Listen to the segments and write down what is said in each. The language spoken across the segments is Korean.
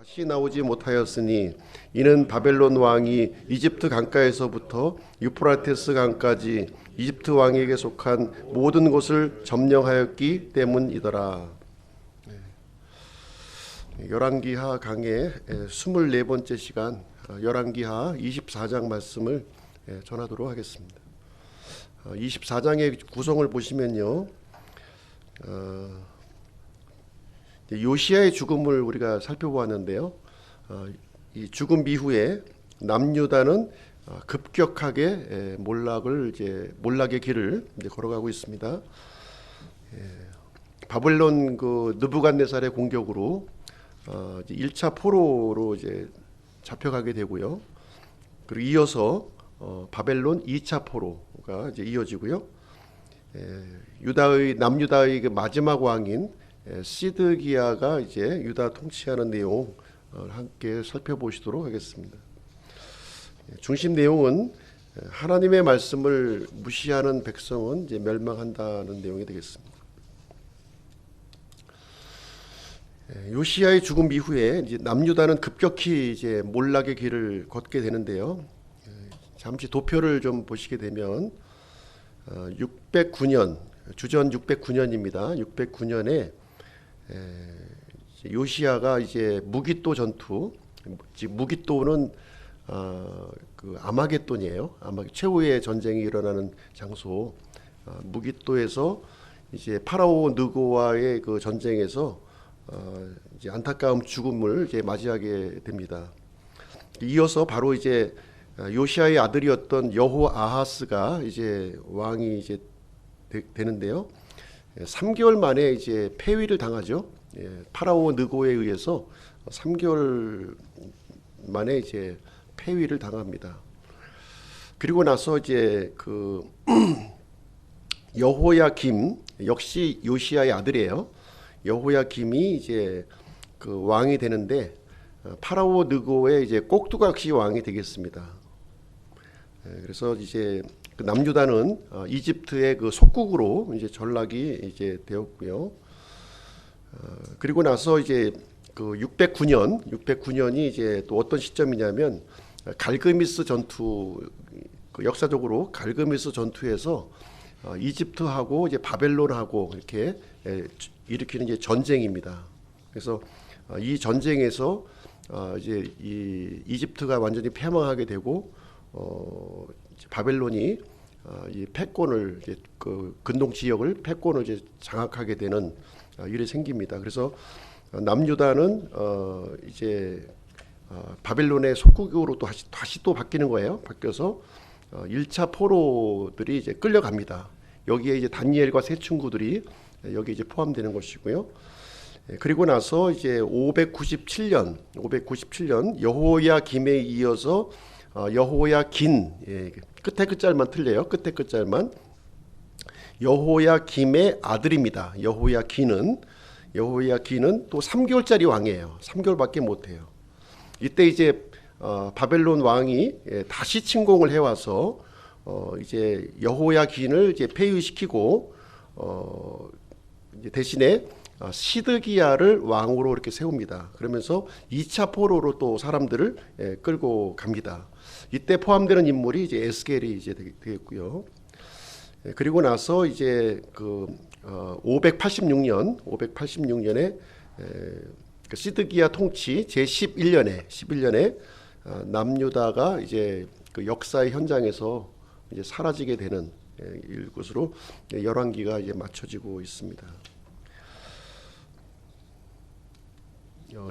다시 나오지 못하였으니 이는 바벨론 왕이 이집트 강가에서부터 유프라테스 강까지 이집트 왕에게 속한 모든 곳을 점령하였기 때문이더라. 열왕기하 강의 24번째 시간 열왕기하 24장 말씀을 전하도록 하겠습니다. 24장의 구성을 보시면요, 요시야의 죽음을 우리가 살펴보았는데요, 이 죽음 이후에 남유다는 급격하게 몰락의 길을 걸어가고 있습니다. 바벨론 느부갓네살의 공격으로 1차 포로로 잡혀가게 되고요. 그리고 이어서 바벨론 2차 포로가 이어지고요. 남유다의 마지막 왕인 시드기야가 유다 통치하는 내용을 함께 살펴보시도록 하겠습니다. 중심 내용은 하나님의 말씀을 무시하는 백성은 멸망한다는 내용이 되겠습니다. 요시야의 죽음 이후에 남유다는 급격히 몰락의 길을 걷게 되는데요. 잠시 도표를 좀 보시게 되면 609년, 주전 609년입니다. 609년에 요시야가 무깃도 전투, 무깃도는 아마겟돈이에요. 최후의 전쟁이 일어나는 장소, 무깃도에서 파라오 느고와의 그 전쟁에서 안타까운 죽음을 맞이하게 됩니다. 이어서 바로 요시야의 아들이었던 여호아하스가 왕이 되는데요. 3개월 만에 폐위를 당하죠. 파라오 느고에 의해서 3개월 만에 폐위를 당합니다. 그리고 나서 여호야김, 역시 요시야의 아들이에요. 여호야김이 왕이 되는데 파라오 느고의 꼭두각시 왕이 되겠습니다. 그래서 남유다는 이집트의 속국으로 전락이 되었고요. 그리고 나서 609년이 또 어떤 시점이냐면 갈그미스 전투, 역사적으로 갈그미스 전투에서 이집트하고 바벨론하고 이렇게 일으키는 전쟁입니다. 그래서 이 전쟁에서 이 이집트가 완전히 패망하게 되고 바벨론이 이 패권을 근동 지역을 패권을 장악하게 되는 일이 생깁니다. 그래서 남유다는 바벨론의 속국으로 또 다시 또 바뀌는 거예요. 바뀌어서 1차 포로들이 끌려갑니다. 여기에 다니엘과 세 친구들이 여기 포함되는 것이고요. 그리고 나서 597년 여호야김에 이어서 여호야긴, 끝에 끝잘만 틀려요. 끝에 끝잘만 여호야김의 아들입니다. 여호야긴은 또 3개월짜리 왕이에요. 3개월밖에 못해요. 이때 바벨론 왕이 다시 침공을 해와서 여호야긴을 폐위시키고 대신에 시드기야를 왕으로 이렇게 세웁니다. 그러면서 2차 포로로 또 사람들을 끌고 갑니다. 이때 포함되는 인물이 에스겔이 되겠고요. 그리고 나서 586년에 시드기야 통치 제11년에 남유다가 그 역사의 현장에서 사라지게 되는 것으로 열왕기가 맞춰지고 있습니다.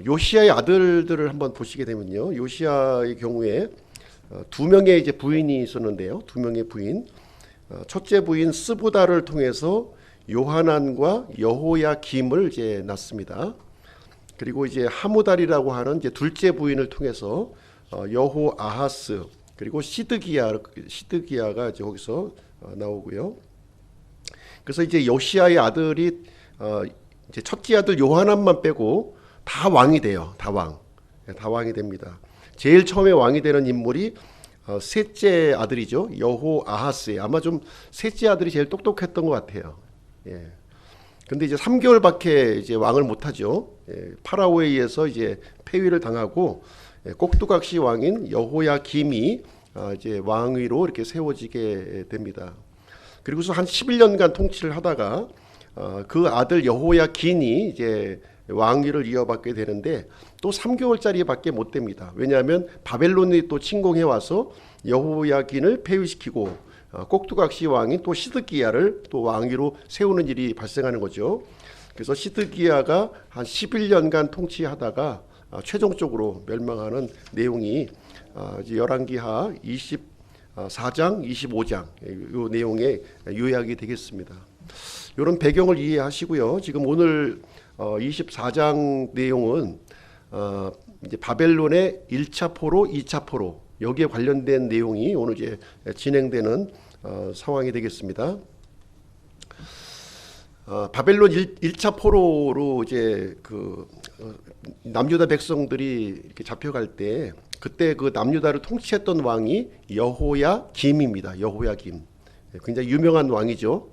요시야의 아들들을 한번 보시게 되면요, 요시야의 경우에 2명의 부인이 있었는데요. 2명의 부인, 첫째 부인 스부다를 통해서 요하난과 여호야김을 낳습니다. 그리고 하무달이라고 하는 둘째 부인을 통해서 여호아하스, 그리고 시드기야가 거기서 나오고요. 그래서 요시야의 아들이 첫째 아들 요하난만 빼고 다 왕이 돼요. 다 왕이 됩니다. 제일 처음에 왕이 되는 인물이 셋째 아들이죠. 여호아하스예요. 아마 좀 셋째 아들이 제일 똑똑했던 것 같아요. 근데 이제 3개월밖에 이제 왕을 못하죠. 파라오에 의해서 이제 폐위를 당하고 꼭두각시 왕인 여호야김이 이제 왕위로 이렇게 세워지게 됩니다. 그리고서 한 11년간 통치를 하다가 그 아들 여호야긴이 이제 왕위를 이어받게 되는데 또 3개월짜리밖에 못 됩니다. 왜냐하면 바벨론이 또 침공해 와서 여호야긴을 폐위시키고 꼭두각시 왕인 또 시드기야를 또 왕위로 세우는 일이 발생하는 거죠. 그래서 시드기야가 한 11년간 통치하다가 최종적으로 멸망하는 내용이 열왕기하 24장, 25장 이 내용의 요약이 되겠습니다. 이런 배경을 이해하시고요. 지금 오늘 24장 내용은 이제 바벨론의 1차 포로, 2차 포로 여기에 관련된 내용이 오늘 이제 진행되는 상황이 되겠습니다. 바벨론 1차 포로로 이제 그 남유다 백성들이 이렇게 잡혀갈 때 그때 그 남유다를 통치했던 왕이 여호야김입니다. 여호야김. 굉장히 유명한 왕이죠.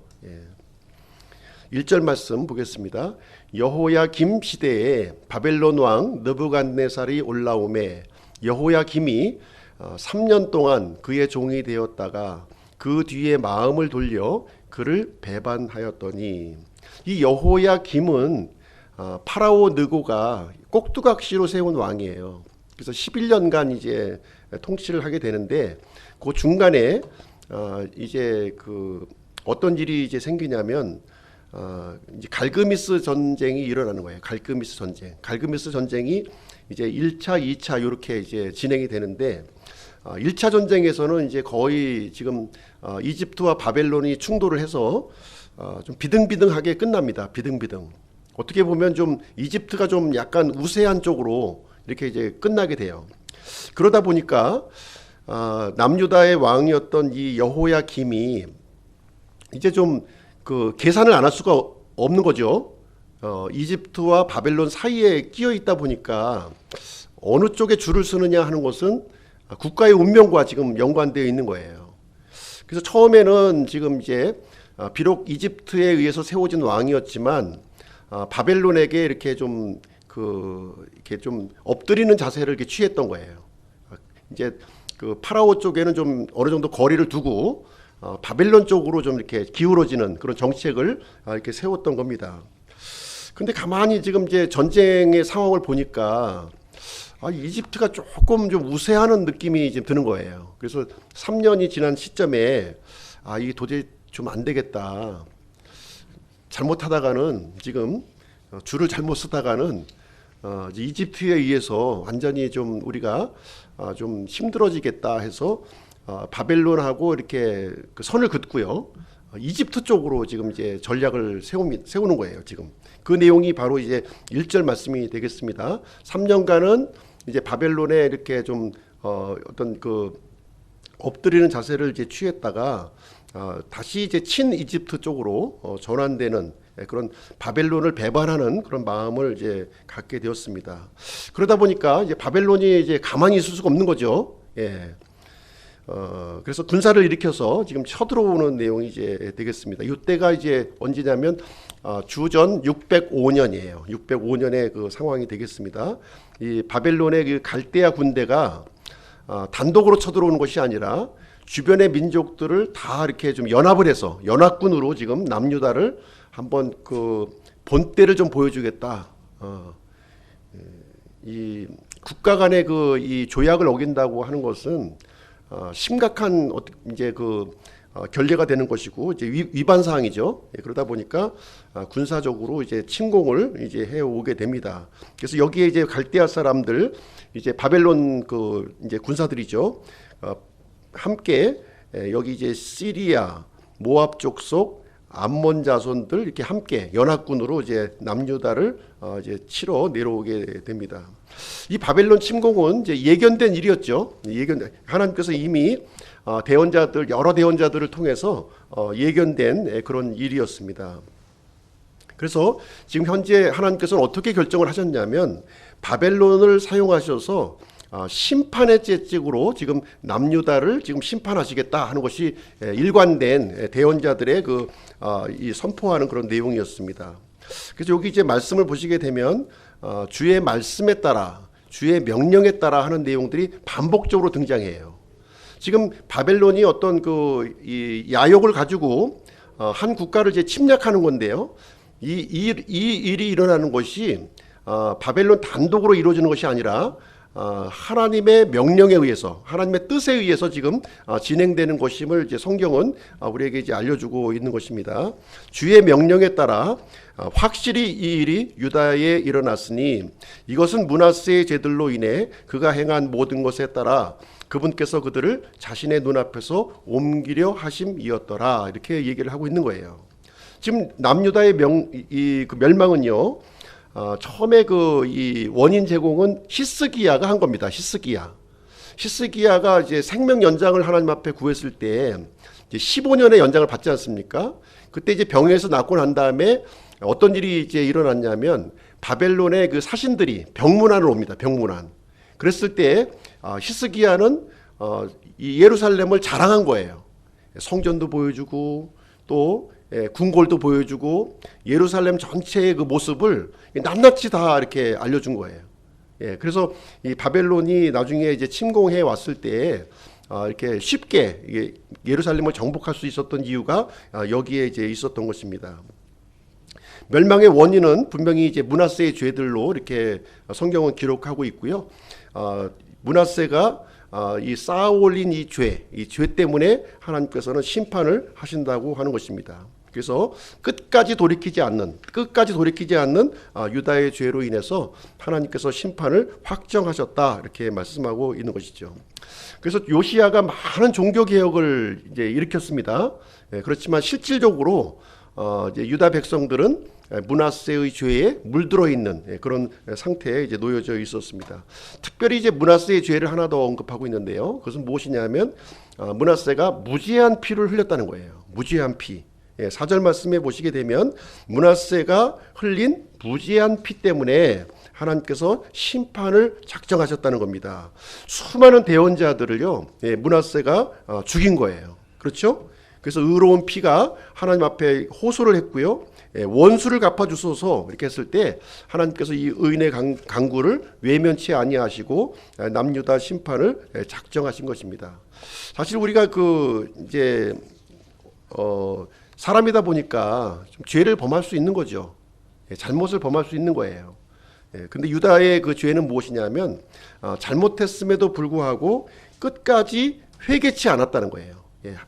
1절 말씀 보겠습니다. 여호야김 시대에 바벨론 왕 느부갓네살이 올라오매 여호야김이 3년 동안 그의 종이 되었다가 그 뒤에 마음을 돌려 그를 배반하였더니 이 여호야김은 파라오 느고가 꼭두각시로 세운 왕이에요. 그래서 11년간 이제 통치를 하게 되는데 그 중간에 이제 그 어떤 일이 이제 생기냐면 이제 갈그미스 전쟁이 일어나는 거예요. 갈그미스 전쟁. 갈그미스 전쟁이 이제 1차, 2차 이렇게 이제 진행이 되는데 1차 전쟁에서는 이제 거의 지금 이집트와 바벨론이 충돌을 해서 좀 비등비등하게 끝납니다. 비등비등. 어떻게 보면 좀 이집트가 좀 약간 우세한 쪽으로 이렇게 이제 끝나게 돼요. 그러다 보니까 남유다의 왕이었던 이 여호야김이 이제 좀 그 계산을 안 할 수가 없는 거죠. 이집트와 바벨론 사이에 끼어 있다 보니까 어느 쪽에 줄을 서느냐 하는 것은 국가의 운명과 지금 연관되어 있는 거예요. 그래서 처음에는 지금 이제 비록 이집트에 의해서 세워진 왕이었지만 바벨론에게 이렇게 좀 이렇게 좀 엎드리는 자세를 이렇게 취했던 거예요. 이제 그 파라오 쪽에는 좀 어느 정도 거리를 두고 바벨론 쪽으로 좀 이렇게 기울어지는 그런 정책을 이렇게 세웠던 겁니다. 근데 가만히 지금 이제 전쟁의 상황을 보니까 이집트가 조금 좀 우세하는 느낌이 지금 드는 거예요. 그래서 3년이 지난 시점에 이게 도저히 좀 안 되겠다. 잘못하다가는 지금 줄을 잘못 쓰다가는 이집트에 의해서 완전히 좀 우리가 좀 힘들어지겠다 해서 바벨론하고 이렇게 그 선을 긋고요. 이집트 쪽으로 지금 이제 전략을 세우는 거예요. 지금 그 내용이 바로 이제 1절 말씀이 되겠습니다. 3년간은 이제 바벨론에 이렇게 좀 어떤 그 엎드리는 자세를 이제 취했다가 다시 이제 친 이집트 쪽으로 전환되는 그런 바벨론을 배반하는 그런 마음을 이제 갖게 되었습니다. 그러다 보니까 이제 바벨론이 이제 가만히 있을 수가 없는 거죠. 예. 그래서 군사를 일으켜서 지금 쳐들어오는 내용이 이제 되겠습니다. 이때가 이제 언제냐면 주전 605년이에요. 605년의 그 상황이 되겠습니다. 이 바벨론의 그 갈대아 군대가 단독으로 쳐들어오는 것이 아니라 주변의 민족들을 다 이렇게 좀 연합을 해서 연합군으로 지금 남유다를 한번 그 본때를 좀 보여주겠다. 이 국가 간의 그 이 조약을 어긴다고 하는 것은 심각한 이제 그 결례가 되는 것이고 이제 위반 사항이죠. 그러다 보니까 군사적으로 이제 침공을 이제 해 오게 됩니다. 그래서 여기에 이제 갈대아 사람들 이제 바벨론 그 이제 군사들이죠. 함께 여기 이제 시리아, 모압 족속, 암몬 자손들 이렇게 함께 연합군으로 이제 남유다를 이제 치러 내려오게 됩니다. 이 바벨론 침공은 이제 예견된 일이었죠. 하나님께서 이미 대언자들 여러 대언자들을 통해서 예견된 그런 일이었습니다. 그래서 지금 현재 하나님께서는 어떻게 결정을 하셨냐면 바벨론을 사용하셔서 심판의 채찍으로 지금 남유다를 지금 심판하시겠다 하는 것이 일관된 대언자들의 이 선포하는 그런 내용이었습니다. 그래서 여기 이제 말씀을 보시게 되면 주의 말씀에 따라 주의 명령에 따라 하는 내용들이 반복적으로 등장해요. 지금 바벨론이 어떤 이 야욕을 가지고 한 국가를 이제 침략하는 건데요. 이 일이 일어나는 것이 바벨론 단독으로 이루어지는 것이 아니라 하나님의 명령에 의해서 하나님의 뜻에 의해서 지금 진행되는 것임을 이제 성경은 우리에게 이제 알려주고 있는 것입니다. 주의 명령에 따라 확실히 이 일이 유다에 일어났으니 이것은 므낫세의 죄들로 인해 그가 행한 모든 것에 따라 그분께서 그들을 자신의 눈앞에서 옮기려 하심이었더라, 이렇게 얘기를 하고 있는 거예요. 지금 남유다의 그 멸망은요, 처음에 이 원인 제공은 히스기야가 한 겁니다. 히스기야가 이제 생명 연장을 하나님 앞에 구했을 때 이제 15년의 연장을 받지 않습니까? 그때 이제 병에서 낫고 난 다음에 어떤 일이 이제 일어났냐면 바벨론의 그 사신들이 병문안을 옵니다. 병문안. 그랬을 때 히스기야는 이 예루살렘을 자랑한 거예요. 성전도 보여주고 또 궁궐도 보여주고 예루살렘 전체의 그 모습을 낱낱이 다 이렇게 알려준 거예요. 그래서 이 바벨론이 나중에 이제 침공해 왔을 때 이렇게 쉽게 예루살렘을 정복할 수 있었던 이유가 여기에 이제 있었던 것입니다. 멸망의 원인은 분명히 이제 므낫세의 죄들로 이렇게 성경은 기록하고 있고요. 므낫세가 이 쌓아올린 이 죄 때문에 하나님께서는 심판을 하신다고 하는 것입니다. 그래서 끝까지 돌이키지 않는 유다의 죄로 인해서 하나님께서 심판을 확정하셨다, 이렇게 말씀하고 있는 것이죠. 그래서 요시야가 많은 종교 개혁을 이제 일으켰습니다. 그렇지만 실질적으로 이제 유다 백성들은 므낫세의 죄에 물들어 있는 그런 상태에 이제 놓여져 있었습니다. 특별히 이제 므낫세의 죄를 하나 더 언급하고 있는데요. 그것은 무엇이냐면 므낫세가 무지한 피를 흘렸다는 거예요. 무지한 피. 4절 말씀에 보시게 되면 므낫세가 흘린 무지한 피 때문에 하나님께서 심판을 작정하셨다는 겁니다. 수많은 대언자들을요, 므낫세가 죽인 거예요. 그렇죠? 그래서 의로운 피가 하나님 앞에 호소를 했고요. 원수를 갚아주소서 이렇게 했을 때 하나님께서 이 의인의 간구를 외면치 아니하시고 남유다 심판을 작정하신 것입니다. 사실 우리가 이제 사람이다 보니까 좀 죄를 범할 수 있는 거죠. 잘못을 범할 수 있는 거예요. 근데 유다의 그 죄는 무엇이냐면 잘못했음에도 불구하고 끝까지 회개치 않았다는 거예요.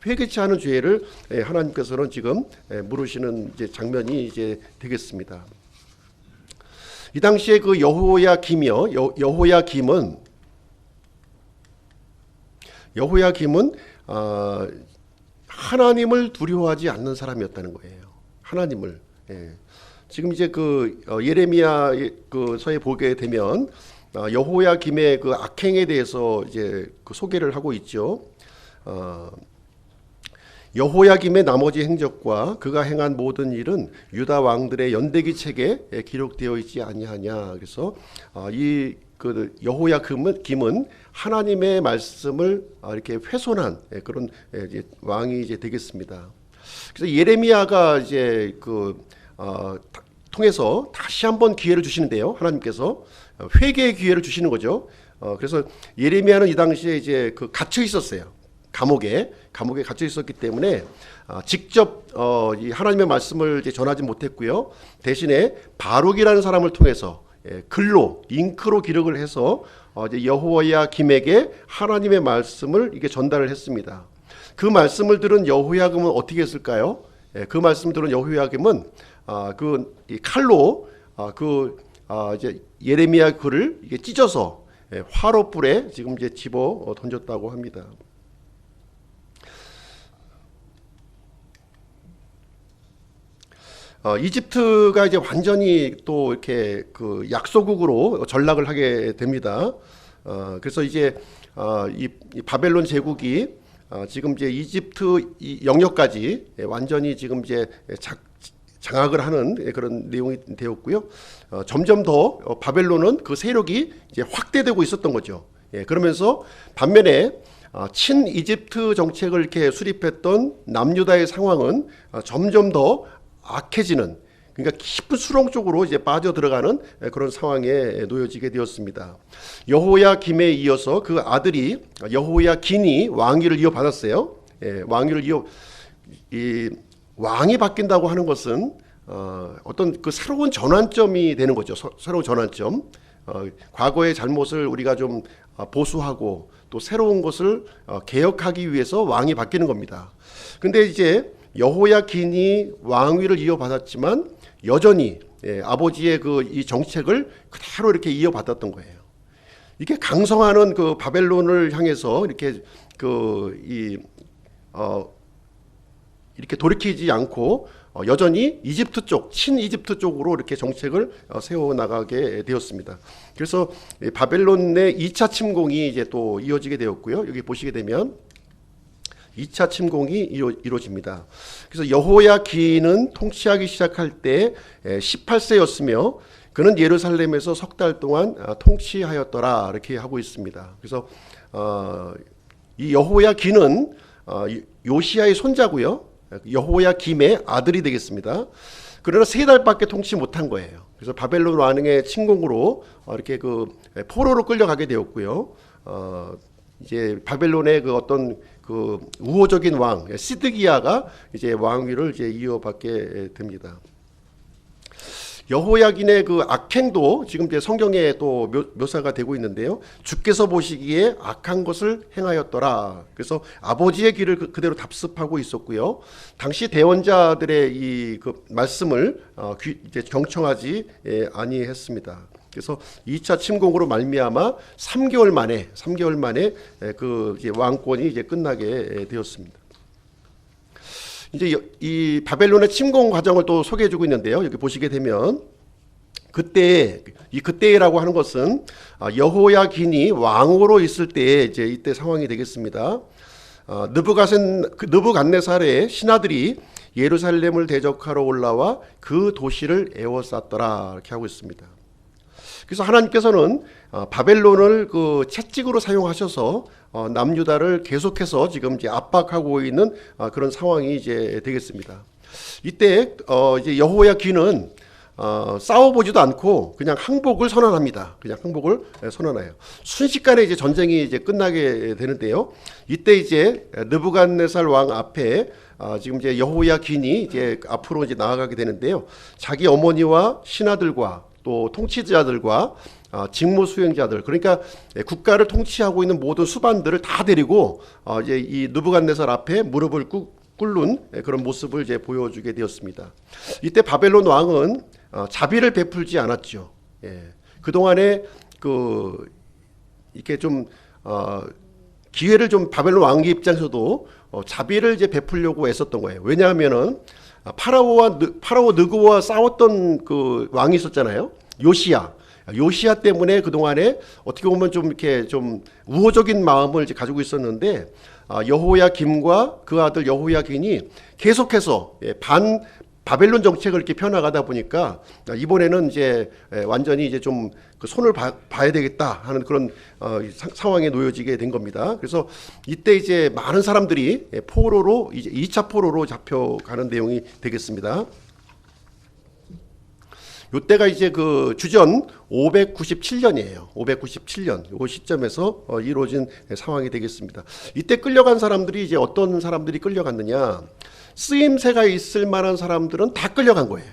회개치 않은 죄를 하나님께서는 지금 물으시는 이제 장면이 이제 되겠습니다. 이 당시에 그 여호야김은 하나님을 두려워하지 않는 사람이었다는 거예요. 하나님을. 지금 이제 예레미야 서에 보게 되면 여호야김의 그 악행에 대해서 이제 소개를 하고 있죠. 여호야김의 나머지 행적과 그가 행한 모든 일은 유다 왕들의 연대기 책에 기록되어 있지 아니하냐. 그래서 이 여호야김은 하나님의 말씀을 이렇게 훼손한 그런 왕이 이제 되겠습니다. 그래서 예레미야가 이제 통해서 다시 한번 기회를 주시는데요. 하나님께서 회개의 기회를 주시는 거죠. 그래서 예레미야는 이 당시에 이제 갇혀 있었어요. 감옥에 갇혀 있었기 때문에 직접 이 하나님의 말씀을 이제 전하지 못했고요. 대신에 바룩이라는 사람을 통해서 잉크로 기록을 해서 이제 여호야김에게 하나님의 말씀을 이게 전달을 했습니다. 그 말씀을 들은 여호야김은 어떻게 했을까요? 그 말씀을 들은 여호야김은 이 칼로 이제 예레미야 글을 이게 찢어서 화롯불에 지금 이제 집어 던졌다고 합니다. 이집트가 이제 완전히 또 이렇게 약소국으로 전락을 하게 됩니다. 그래서 이제 이 바벨론 제국이 지금 이제 이집트 영역까지 완전히 지금 이제 장악을 하는 그런 내용이 되었고요. 점점 더 바벨론은 그 세력이 이제 확대되고 있었던 거죠. 그러면서 반면에 친 이집트 정책을 이렇게 수립했던 남유다의 상황은 점점 더 악해지는, 그러니까 깊은 수렁 쪽으로 이제 빠져 들어가는 그런 상황에 놓여지게 되었습니다. 여호야김에 이어서 그 아들이 여호야긴이 왕위를 이어받았어요. 이 왕이 바뀐다고 하는 것은 어떤 그 새로운 전환점이 되는 거죠. 새로운 전환점. 과거의 잘못을 우리가 좀 보수하고 또 새로운 것을 개혁하기 위해서 왕이 바뀌는 겁니다. 근데 이제 여호야긴이 왕위를 이어받았지만 여전히 아버지의 그 이 정책을 그대로 이렇게 이어받았던 거예요. 이게 강성하는 그 바벨론을 향해서 이렇게 이렇게 돌이키지 않고 여전히 이집트 쪽, 친이집트 쪽으로 이렇게 정책을 세워 나가게 되었습니다. 그래서 바벨론의 2차 침공이 이제 또 이어지게 되었고요. 여기 보시게 되면 2차 침공이 이루어집니다. 그래서 여호야긴은 통치하기 시작할 때 18세였으며 그는 예루살렘에서 석 달 동안 통치하였더라, 이렇게 하고 있습니다. 그래서 이 여호야긴은 요시야의 손자고요. 여호야김의 아들이 되겠습니다. 그러나 3달밖에 통치 못한 거예요. 그래서 바벨론 왕의 침공으로 이렇게 그 포로로 끌려가게 되었고요. 이제 바벨론의 그 어떤 그 우호적인 왕 시드기야가 이제 왕위를 이제 이어받게 됩니다. 여호야긴의 그 악행도 지금 이제 성경에 또 묘사가 되고 있는데요. 주께서 보시기에 악한 것을 행하였더라. 그래서 아버지의 길을 그대로 답습하고 있었고요. 당시 대원자들의 이 그 말씀을 이제 경청하지 아니했습니다. 그래서 2차 침공으로 말미암아 3개월 만에 그 이제 왕권이 이제 끝나게 되었습니다. 이제 이 바벨론의 침공 과정을 또 소개해주고 있는데요. 여기 보시게 되면 그때라고 하는 것은 여호야긴이 왕으로 있을 때 이제 이때 상황이 되겠습니다. 느부갓네살의 신하들이 예루살렘을 대적하러 올라와 그 도시를 에워쌌더라, 이렇게 하고 있습니다. 그래서 하나님께서는 바벨론을 그 채찍으로 사용하셔서 남유다를 계속해서 지금 이제 압박하고 있는 그런 상황이 이제 되겠습니다. 이때 이제 여호야긴은 싸워보지도 않고 그냥 항복을 선언합니다. 그냥 항복을 선언해요. 순식간에 이제 전쟁이 이제 끝나게 되는데요. 이때 이제 느부갓네살 왕 앞에 지금 이제 여호야긴이 이제 앞으로 이제 나아가게 되는데요. 자기 어머니와 신하들과 또 통치자들과 직무 수행자들, 그러니까 국가를 통치하고 있는 모든 수반들을 다 데리고 이제 이 느부갓네살 앞에 무릎을 꿇는 그런 모습을 이제 보여주게 되었습니다. 이때 바벨론 왕은 자비를 베풀지 않았죠. 그 동안에 이렇게 좀 기회를 좀 바벨론 왕의 입장에서도 자비를 이제 베풀려고 애썼던 거예요. 왜냐하면은 파라오 느고와 싸웠던 그 왕이 있었잖아요. 요시야 때문에 그 동안에 어떻게 보면 좀 이렇게 좀 우호적인 마음을 이제 가지고 있었는데 여호야김과 그 아들 여호야긴이 계속해서 반 바벨론 정책을 이렇게 펴나가다 보니까 이번에는 이제 완전히 이제 좀 그 손을 봐야 되겠다 하는 그런 상황에 놓여지게 된 겁니다. 그래서 이때 이제 많은 사람들이 포로로 이제 2차 포로로 잡혀가는 내용이 되겠습니다. 이때가 이제 그 주전 597년이에요. 597년 이 시점에서 이루어진 상황이 되겠습니다. 이때 끌려간 사람들이 이제 어떤 사람들이 끌려갔느냐? 쓰임새가 있을 만한 사람들은 다 끌려간 거예요.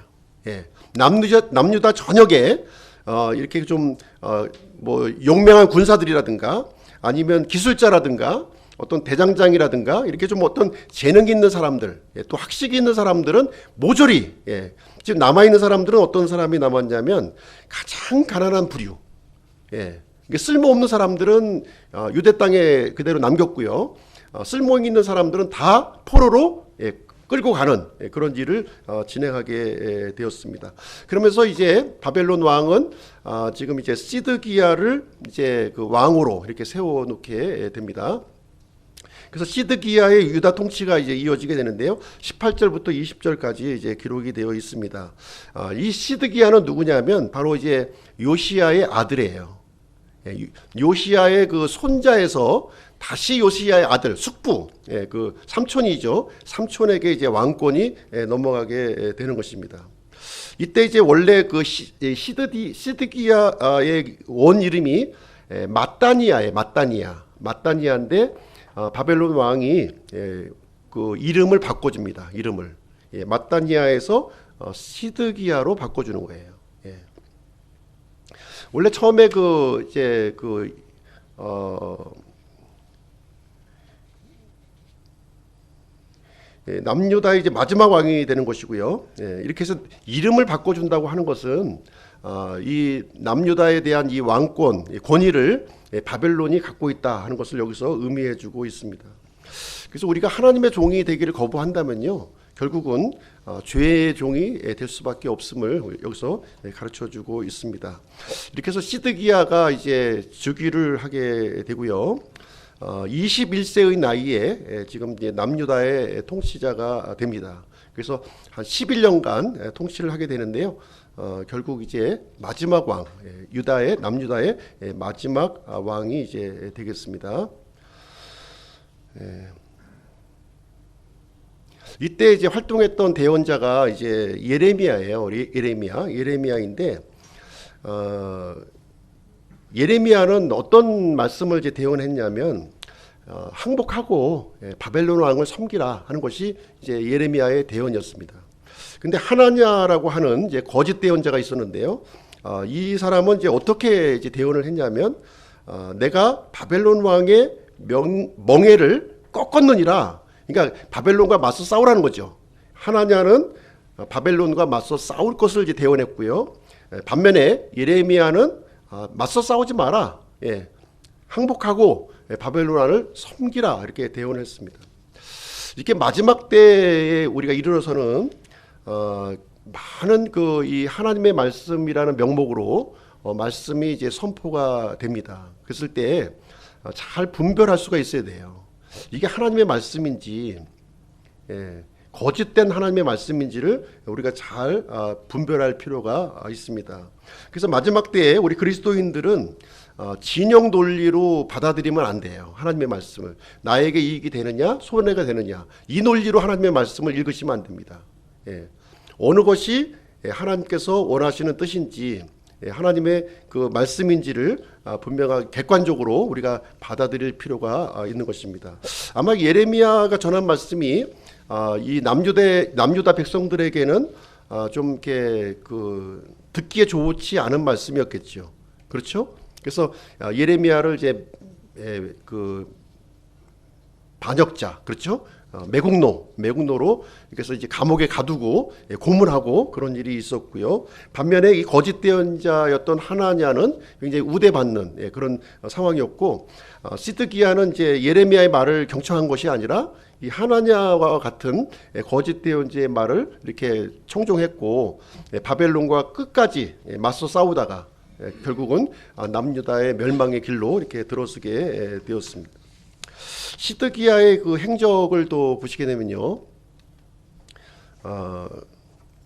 남유다 전역에 이렇게 좀 뭐 용맹한 군사들이라든가 아니면 기술자라든가 어떤 대장장이라든가 이렇게 좀 어떤 재능 있는 사람들, 또 학식이 있는 사람들은 모조리, 지금 남아있는 사람들은 어떤 사람이 남았냐면 가장 가난한 부류, 쓸모없는 사람들은 유대 땅에 그대로 남겼고요. 쓸모 있는 사람들은 다 포로로 끌고 가는 그런 일을 진행하게 되었습니다. 그러면서 이제 바벨론 왕은 지금 이제 시드기야를 이제 그 왕으로 이렇게 세워놓게 됩니다. 그래서 시드기야의 유다 통치가 이제 이어지게 되는데요. 18절부터 20절까지 이제 기록이 되어 있습니다. 이 시드기야는 누구냐면 바로 이제 요시야의 아들이에요. 요시야의 그 손자에서 다시 요시야의 아들 숙부, 그 삼촌이죠. 삼촌에게 이제 왕권이 넘어가게 되는 것입니다. 이때 이제 원래 그 시드기야의 원 이름이 마따니아인데 바벨론 왕이 그 이름을 바꿔줍니다. 이름을 마따니아에서 시드기야로 바꿔주는 거예요. 원래 처음에 남유다의 이제 마지막 왕이 되는 것이고요. 이렇게 해서 이름을 바꿔준다고 하는 것은 이 남유다에 대한 이 왕권, 권위를 바벨론이 갖고 있다 하는 것을 여기서 의미해주고 있습니다. 그래서 우리가 하나님의 종이 되기를 거부한다면요, 결국은 죄의 종이 될 수밖에 없음을 여기서 가르쳐주고 있습니다. 이렇게 해서 시드기야가 이제 즉위를 하게 되고요. 21세의 나이에 지금 이제 남유다의 통치자가 됩니다. 그래서 한 11년간 통치를 하게 되는데요. 결국 이제 마지막 왕, 남유다의 마지막 왕이 이제 되겠습니다. 이때 이제 활동했던 대언자가 이제 예레미야예요. 예레미야인데 예레미야는 어떤 말씀을 이제 대언했냐면 항복하고 바벨론 왕을 섬기라 하는 것이 이제 예레미야의 대언이었습니다. 근데 하나냐라고 하는 이제 거짓 대언자가 있었는데요. 이 사람은 이제 어떻게 이제 대언을 했냐면 내가 바벨론 왕의 멍에를 꺾었느니라. 그러니까 바벨론과 맞서 싸우라는 거죠. 하나냐는 바벨론과 맞서 싸울 것을 이제 대언했고요. 반면에 예레미야는 맞서 싸우지 마라. 항복하고 바벨론 왕을 섬기라 이렇게 대언을 했습니다. 이렇게 마지막 때에 우리가 이르러서는 많은 이 하나님의 말씀이라는 명목으로 말씀이 이제 선포가 됩니다. 그랬을 때 잘 분별할 수가 있어야 돼요. 이게 하나님의 말씀인지 거짓된 하나님의 말씀인지를 우리가 잘 분별할 필요가 있습니다. 그래서 마지막 때에 우리 그리스도인들은 진영 논리로 받아들이면 안 돼요. 하나님의 말씀을 나에게 이익이 되느냐 손해가 되느냐 이 논리로 하나님의 말씀을 읽으시면 안 됩니다. 어느 것이 하나님께서 원하시는 뜻인지 하나님의 그 말씀인지를 분명하게 객관적으로 우리가 받아들일 필요가 있는 것입니다. 아마 예레미야가 전한 말씀이 이 남유다 백성들에게는 좀 이렇게 듣기에 좋지 않은 말씀이었겠죠. 그렇죠? 그래서 예레미야를 이제 반역자, 그렇죠? 매국노로 그래서 이제 감옥에 가두고 고문하고 그런 일이 있었고요. 반면에 이 거짓 대언자였던 하나냐는 굉장히 우대받는 그런 상황이었고, 시드기야는 이제 예레미야의 말을 경청한 것이 아니라 이 하나냐와 같은 거짓 대언자의 말을 이렇게 청종했고 바벨론과 끝까지 맞서 싸우다가 결국은 남유다의 멸망의 길로 이렇게 들어서게 되었습니다. 시드기야의 그 행적을 또 보시게 되면요,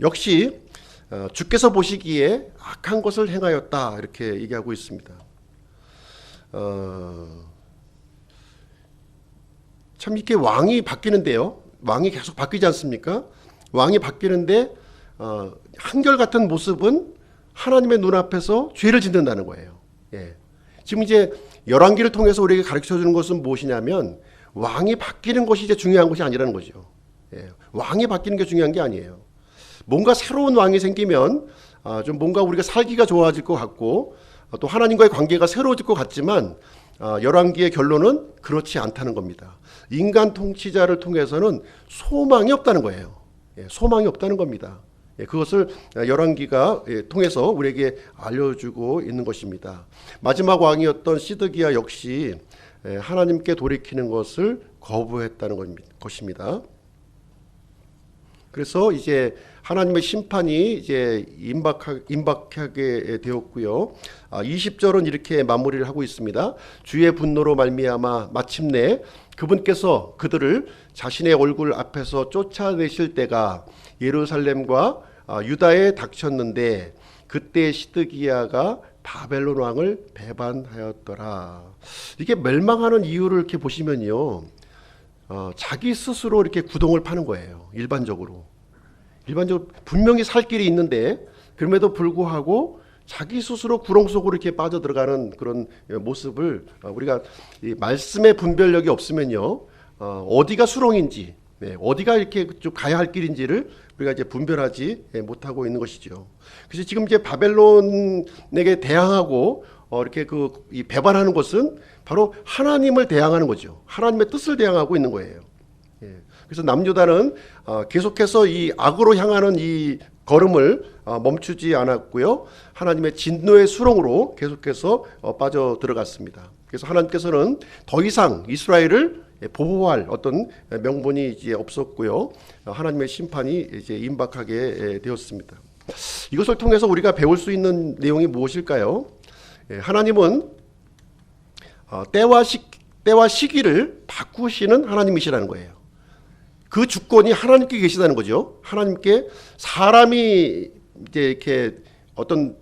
역시 주께서 보시기에 악한 것을 행하였다 이렇게 얘기하고 있습니다. 참 이렇게 왕이 바뀌는데요, 왕이 계속 바뀌지 않습니까? 왕이 바뀌는데 한결같은 모습은 하나님의 눈앞에서 죄를 짓는다는 거예요. 지금 이제 열왕기를 통해서 우리에게 가르쳐 주는 것은 무엇이냐면 왕이 바뀌는 것이 이제 중요한 것이 아니라는 거죠. 왕이 바뀌는 게 중요한 게 아니에요. 뭔가 새로운 왕이 생기면 좀 뭔가 우리가 살기가 좋아질 것 같고 또 하나님과의 관계가 새로워질 것 같지만 열왕기의 결론은 그렇지 않다는 겁니다. 인간 통치자를 통해서는 소망이 없다는 거예요. 소망이 없다는 겁니다. 그것을 열왕기가 통해서 우리에게 알려주고 있는 것입니다. 마지막 왕이었던 시드기야 역시 하나님께 돌이키는 것을 거부했다는 것입니다. 그래서 이제 하나님의 심판이 이제 임박하게 되었고요. 20절은 이렇게 마무리를 하고 있습니다. 주의 분노로 말미암아 마침내 그분께서 그들을 자신의 얼굴 앞에서 쫓아내실 때가 예루살렘과 유다에 닥쳤는데 그때 시드기야가 바벨론 왕을 배반하였더라. 이게 멸망하는 이유를 이렇게 보시면요, 자기 스스로 이렇게 구덩을 파는 거예요. 일반적으로 분명히 살 길이 있는데 그럼에도 불구하고 자기 스스로 구렁 속으로 이렇게 빠져 들어가는 그런 모습을 우리가 이 말씀의 분별력이 없으면요, 어디가 수렁인지, 어디가 이렇게 좀 가야 할 길인지를 우리가 이제 분별하지 못하고 있는 것이죠. 그래서 지금 이제 바벨론에게 대항하고 이렇게 이 배반하는 것은 바로 하나님을 대항하는 거죠. 하나님의 뜻을 대항하고 있는 거예요. 그래서 남유다는 계속해서 이 악으로 향하는 이 걸음을 멈추지 않았고요. 하나님의 진노의 수렁으로 계속해서 빠져 들어갔습니다. 그래서 하나님께서는 더 이상 이스라엘을 보호할 어떤 명분이 이제 없었고요. 하나님의 심판이 이제 임박하게 되었습니다. 이것을 통해서 우리가 배울 수 있는 내용이 무엇일까요? 하나님은 때와 시기를 바꾸시는 하나님이시라는 거예요. 그 주권이 하나님께 계시다는 거죠. 하나님께 사람이 이제 이렇게 어떤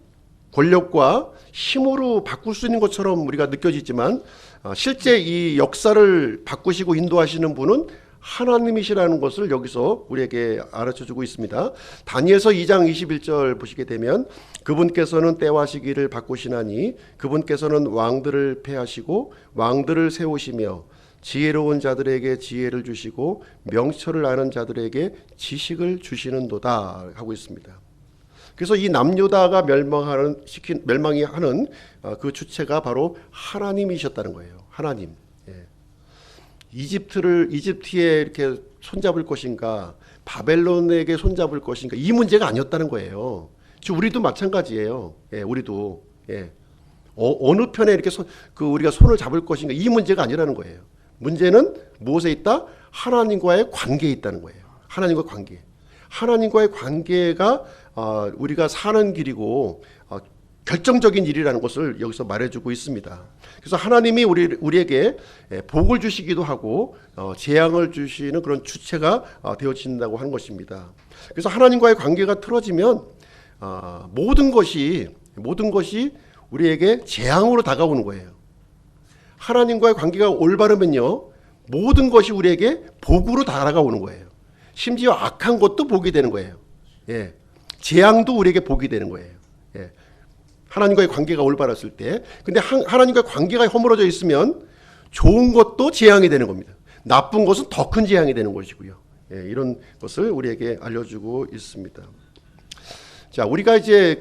권력과 힘으로 바꿀 수 있는 것처럼 우리가 느껴지지만 실제 이 역사를 바꾸시고 인도하시는 분은 하나님이시라는 것을 여기서 우리에게 알려주고 있습니다. 다니엘서 2장 21절 보시게 되면 그분께서는 때와 시기를 바꾸시나니 그분께서는 왕들을 패하시고 왕들을 세우시며 지혜로운 자들에게 지혜를 주시고 명철을 아는 자들에게 지식을 주시는도다 하고 있습니다. 그래서 이 남유다가 멸망이 하는 그 주체가 바로 하나님이셨다는 거예요. 하나님. 이집트에 이렇게 손잡을 것인가, 바벨론에게 손잡을 것인가, 이 문제가 아니었다는 거예요. 지금 우리도 마찬가지예요. 우리도 어느 편에 이렇게 우리가 손을 잡을 것인가, 이 문제가 아니라는 거예요. 문제는 무엇에 있다? 하나님과의 관계에 있다는 거예요. 하나님과 관계. 하나님과의 관계가 우리가 사는 길이고 결정적인 일이라는 것을 여기서 말해주고 있습니다. 그래서 하나님이 우리에게 복을 주시기도 하고 재앙을 주시는 그런 주체가 되어진다고 하는 것입니다. 그래서 하나님과의 관계가 틀어지면 모든 것이 우리에게 재앙으로 다가오는 거예요. 하나님과의 관계가 올바르면요, 모든 것이 우리에게 복으로 다가오는 거예요. 심지어 악한 것도 복이 되는 거예요. 재앙도 우리에게 복이 되는 거예요. 하나님과의 관계가 올바랐을 때. 근데 하나님과의 관계가 허물어져 있으면 좋은 것도 재앙이 되는 겁니다. 나쁜 것은 더 큰 재앙이 되는 것이고요. 이런 것을 우리에게 알려주고 있습니다. 자, 우리가 이제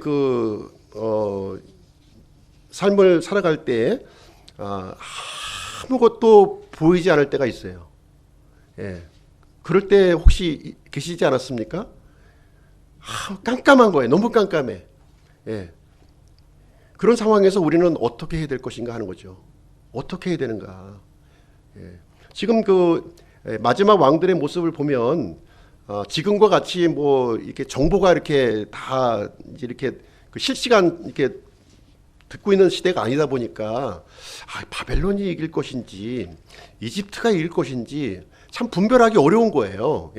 삶을 살아갈 때 아무것도 보이지 않을 때가 있어요. 그럴 때 혹시 계시지 않았습니까? 깜깜한 거예요. 너무 깜깜해. 그런 상황에서 우리는 어떻게 해야 될 것인가 하는 거죠. 어떻게 해야 되는가. 지금 마지막 왕들의 모습을 보면 지금과 같이 이렇게 정보가 이렇게 다 이렇게 실시간 이렇게 듣고 있는 시대가 아니다 보니까 바벨론이 이길 것인지 이집트가 이길 것인지 참 분별하기 어려운 거예요.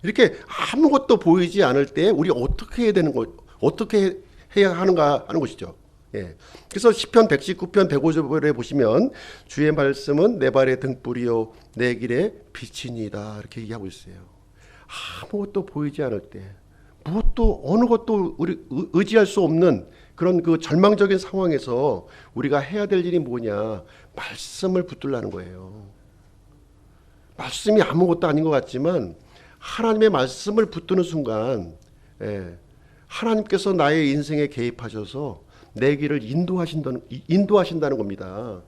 이렇게 아무것도 보이지 않을 때 우리 어떻게 해야 되는 어떻게 해야 하는가 하는 것이죠. 그래서 시편 119편 105절에 보시면 주의 말씀은 내 발의 등불이요 내 길의 빛이니이다 이렇게 얘기하고 있어요. 아무것도 보이지 않을 때, 무엇도 어느 것도 우리 의지할 수 없는 그런 절망적인 상황에서 우리가 해야 될 일이 뭐냐? 말씀을 붙들라는 거예요. 말씀이 아무것도 아닌 것 같지만 하나님의 말씀을 붙드는 순간 하나님께서 나의 인생에 개입하셔서 내 길을 인도하신다는 겁니다.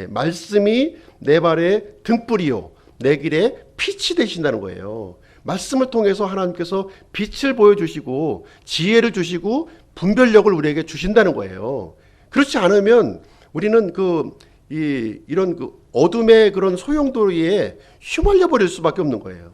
말씀이 내 발의 등불이요 내 길에 빛이 되신다는 거예요. 말씀을 통해서 하나님께서 빛을 보여주시고 지혜를 주시고 분별력을 우리에게 주신다는 거예요. 그렇지 않으면 우리는 이런 어둠의 그런 소용돌이에 휘말려 버릴 수밖에 없는 거예요.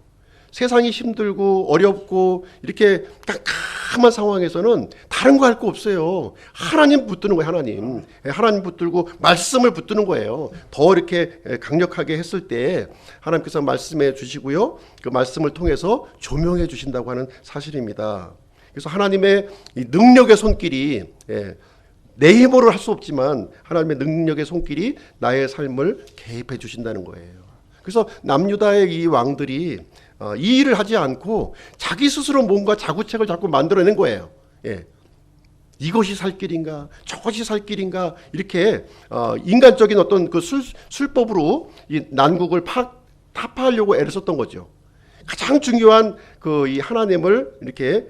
세상이 힘들고 어렵고 이렇게 깜깜한 상황에서는 다른 거 할 거 없어요. 하나님 붙드는 거예요. 하나님 붙들고 말씀을 붙드는 거예요. 더 이렇게 강력하게 했을 때 하나님께서 말씀해 주시고요. 그 말씀을 통해서 조명해 주신다고 하는 사실입니다. 그래서 하나님의 이 능력의 손길이 내 힘으로 할 수 없지만 하나님의 능력의 손길이 나의 삶을 개입해 주신다는 거예요. 그래서 남유다의 이 왕들이 이 일을 하지 않고 자기 스스로 뭔가 자구책을 자꾸 만들어낸 거예요. 예. 이것이 살 길인가, 저것이 살 길인가, 이렇게 인간적인 어떤 그 술법으로 이 난국을 타파하려고 애를 썼던 거죠. 가장 중요한 그 이 하나님을 이렇게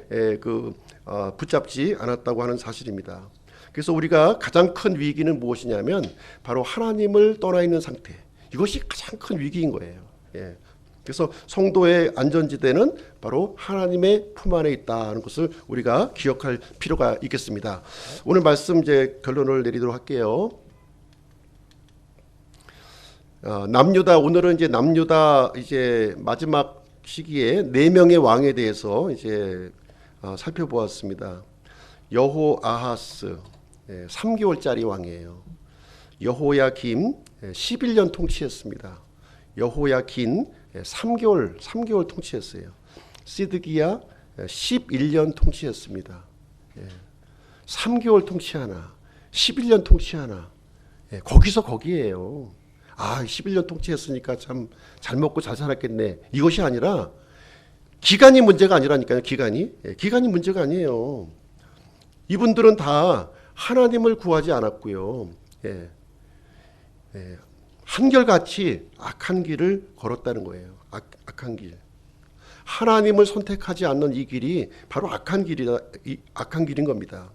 붙잡지 않았다고 하는 사실입니다. 그래서 우리가 가장 큰 위기는 무엇이냐면 바로 하나님을 떠나 있는 상태. 이것이 가장 큰 위기인 거예요. 예. 그래서 성도의 안전지대는 바로 하나님의 품 안에 있다는 것을 우리가 기억할 필요가 있겠습니다. 오늘 말씀 이제 결론을 내리도록 할게요. 남유다, 오늘은 이제 남유다 이제 마지막 시기에 4명의 왕에 대해서 이제 살펴보았습니다. 여호아하스 3개월짜리 왕이에요. 여호야김 11년 통치했습니다. 여호야긴 3개월 통치했어요. 시드기야 11년 통치했습니다. 3개월 통치하나 11년 통치하나 거기서 거기에요. 11년 통치했으니까 참 잘 먹고 잘 살았겠네. 이것이 아니라 기간이 문제가 아니라니까요. 기간이 문제가 아니에요. 이분들은 다 하나님을 구하지 않았고요. 한결같이 악한 길을 걸었다는 거예요. 악한 길. 하나님을 선택하지 않는 이 길이 바로 악한 길인 겁니다.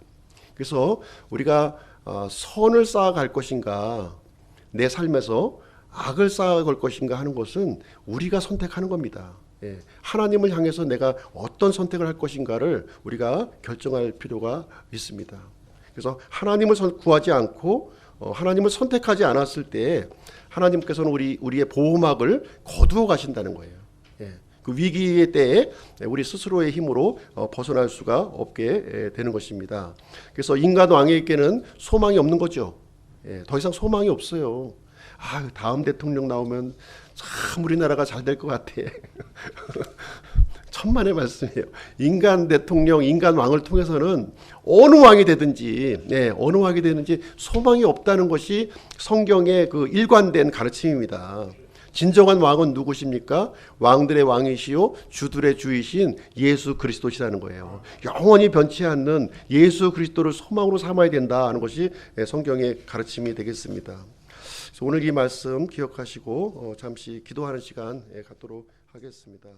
그래서 우리가 선을 쌓아갈 것인가, 내 삶에서 악을 쌓아갈 것인가 하는 것은 우리가 선택하는 겁니다. 하나님을 향해서 내가 어떤 선택을 할 것인가를 우리가 결정할 필요가 있습니다. 그래서 하나님을 구하지 않고 하나님을 선택하지 않았을 때 하나님께서는 우리의 보호막을 거두어 가신다는 거예요. 그 위기의 때에 우리 스스로의 힘으로 벗어날 수가 없게 되는 것입니다. 그래서 인간 왕에게는 소망이 없는 거죠. 더 이상 소망이 없어요. 다음 대통령 나오면 참 우리나라가 잘 될 것 같아. 천만의 말씀이에요. 인간 대통령, 인간 왕을 통해서는 어느 왕이 되든지 소망이 없다는 것이 성경의 그 일관된 가르침입니다. 진정한 왕은 누구십니까? 왕들의 왕이시요 주들의 주이신 예수 그리스도시라는 거예요. 영원히 변치 않는 예수 그리스도를 소망으로 삼아야 된다는 것이 성경의 가르침이 되겠습니다. 그래서 오늘 이 말씀 기억하시고 잠시 기도하는 시간 갖도록 하겠습니다.